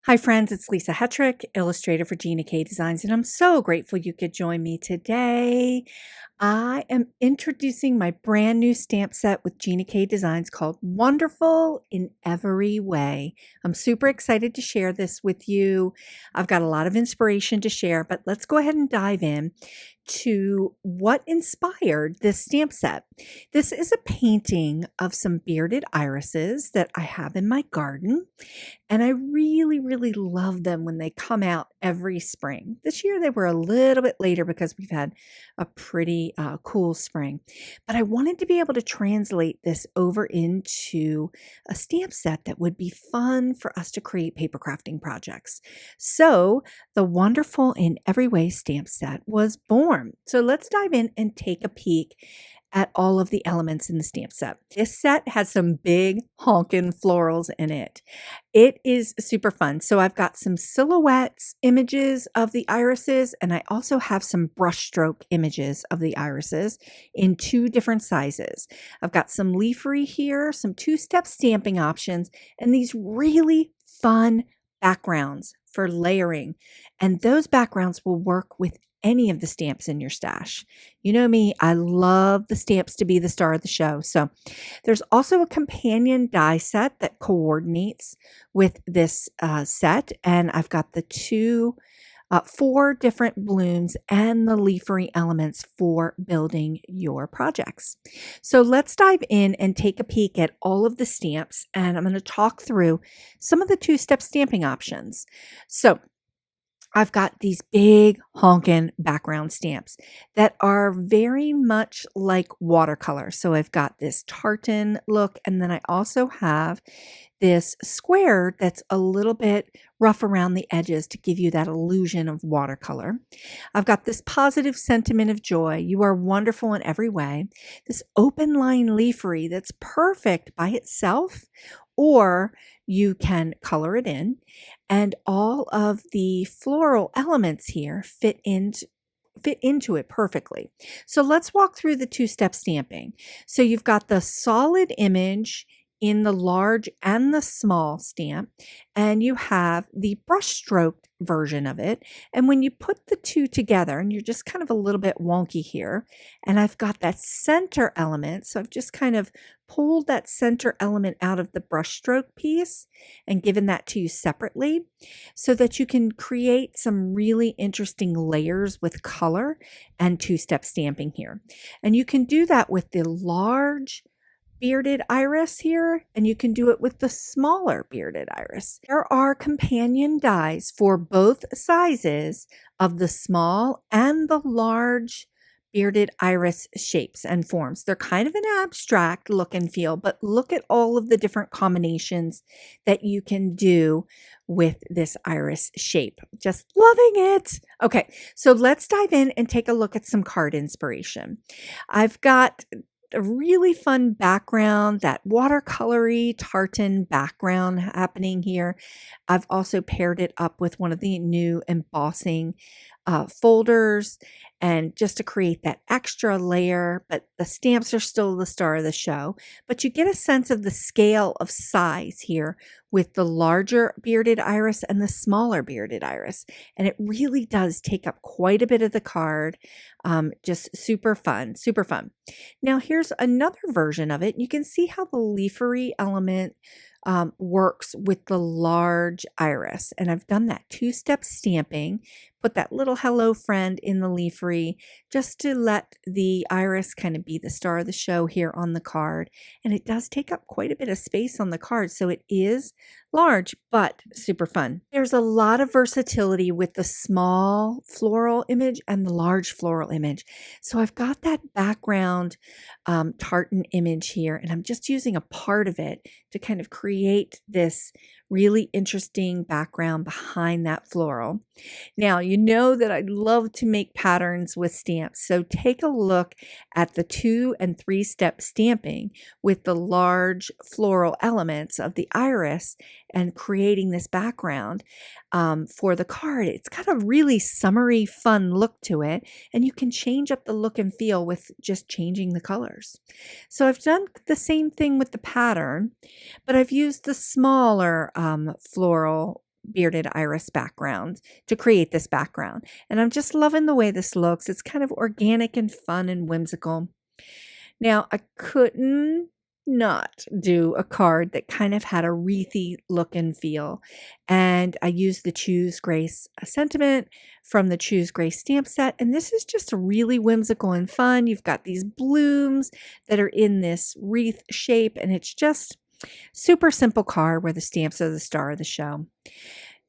Hi friends, it's Lisa Hetrick, illustrator for Gina K Designs, and I'm so grateful you could join me today. I am introducing my brand new stamp set with Gina K Designs called Wonderful in Every Way. I'm super excited to share this with you. I've got a lot of inspiration to share, but let's go ahead and dive in to what inspired this stamp set. This is a painting of some bearded irises that I have in my garden. And I really love them when they come out every spring. This year they were a little bit later because we've had a pretty cool spring. But I wanted to be able to translate this over into a stamp set that would be fun for us to create paper crafting projects. So the Wonderful in Every Way stamp set was born. So let's dive in and take a peek at all of the elements in the stamp set. This set has some big honkin' florals in it. It is super fun. So I've got some silhouettes images of the irises, and I also have some brushstroke images of the irises in two different sizes. I've got some leafery here, some two-step stamping options, and these really fun backgrounds for layering. And those backgrounds will work with any of the stamps in your stash. You know me, I love the stamps to be the star of the show. So there's also a companion die set that coordinates with this set. And I've got the four different blooms and the leafery elements for building your projects. So let's dive in and take a peek at all of the stamps. And I'm going to talk through some of the two-step stamping options. So I've got these big honkin' background stamps that are very much like watercolor. So I've got this tartan look, and then I also have this square that's a little bit rough around the edges to give you that illusion of watercolor. I've got this positive sentiment of joy. You are wonderful in every way. This open line leafery that's perfect by itself, or you can color it in, and all of the floral elements here fit into it perfectly. So let's walk through the two-step stamping. So you've got the solid image in the large and the small stamp, and you have the brushstroke version of it. And when you put the two together, and you're just kind of a little bit wonky here, and I've got that center element, so I've just kind of pulled that center element out of the brushstroke piece and given that to you separately so that you can create some really interesting layers with color and two-step stamping here. And you can do that with the large bearded iris here, and you can do it with the smaller bearded iris. There are companion dies for both sizes of the small and the large bearded iris shapes and forms. They're kind of an abstract look and feel, but look at all of the different combinations that you can do with this iris shape. Just loving it. Okay, so let's dive in and take a look at some card inspiration. I've got a really fun background, that watercolory tartan background happening here. I've also paired it up with one of the new embossing folders, and just to create that extra layer, but the stamps are still the star of the show. But you get a sense of the scale of size here with the larger bearded iris and the smaller bearded iris. And it really does take up quite a bit of the card. Just super fun, super fun. Now here's another version of it. You can see how the leafery element works with the large iris. And I've done that two-step stamping, put that little hello friend in the leafery just to let the iris kind of be the star of the show here on the card. And it does take up quite a bit of space on the card, so it is large, but super fun. There's a lot of versatility with the small floral image and the large floral image. So I've got that background tartan image here, and I'm just using a part of it to kind of create this really interesting background behind that floral. Now, you know that I love to make patterns with stamps, so take a look at the 2- and 3-step stamping with the large floral elements of the iris and creating this background for the card. It's got a really summery, fun look to it, and you can change up the look and feel with just changing the colors. So I've done the same thing with the pattern, but I've used the smaller floral bearded iris background to create this background. And I'm just loving the way this looks. It's kind of organic and fun and whimsical. Now, I couldn't not do a card that kind of had a wreathy look and feel. And I used the Choose Grace sentiment from the Choose Grace stamp set. And this is just really whimsical and fun. You've got these blooms that are in this wreath shape, and it's just super simple card where the stamps are the star of the show.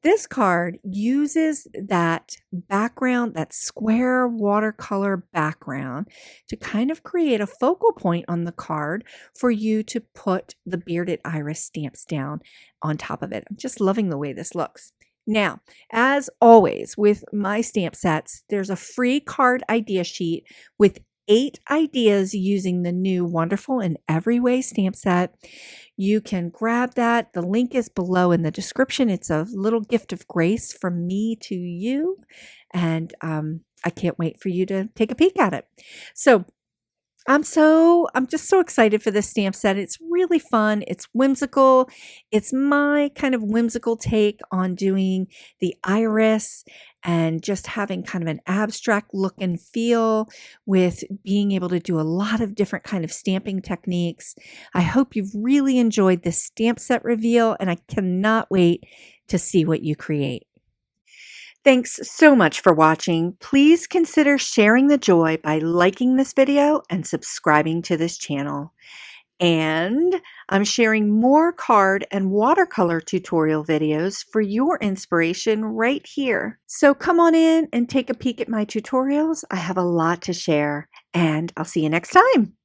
This card uses that background, that square watercolor background, to kind of create a focal point on the card for you to put the bearded iris stamps down on top of it. I'm just loving the way this looks. Now, as always with my stamp sets, there's a free card idea sheet with 8 ideas using the new Wonderful in Every Way stamp set. You can grab that. The link is below in the description. It's a little gift of grace from me to you, and I can't wait for you to take a peek at it. So I'm just so excited for this stamp set. It's really fun. It's whimsical. It's my kind of whimsical take on doing the iris and just having kind of an abstract look and feel with being able to do a lot of different kind of stamping techniques. I hope you've really enjoyed this stamp set reveal, and I cannot wait to see what you create. Thanks so much for watching. Please consider sharing the joy by liking this video and subscribing to this channel. And I'm sharing more card and watercolor tutorial videos for your inspiration right here. So come on in and take a peek at my tutorials. I have a lot to share, and I'll see you next time.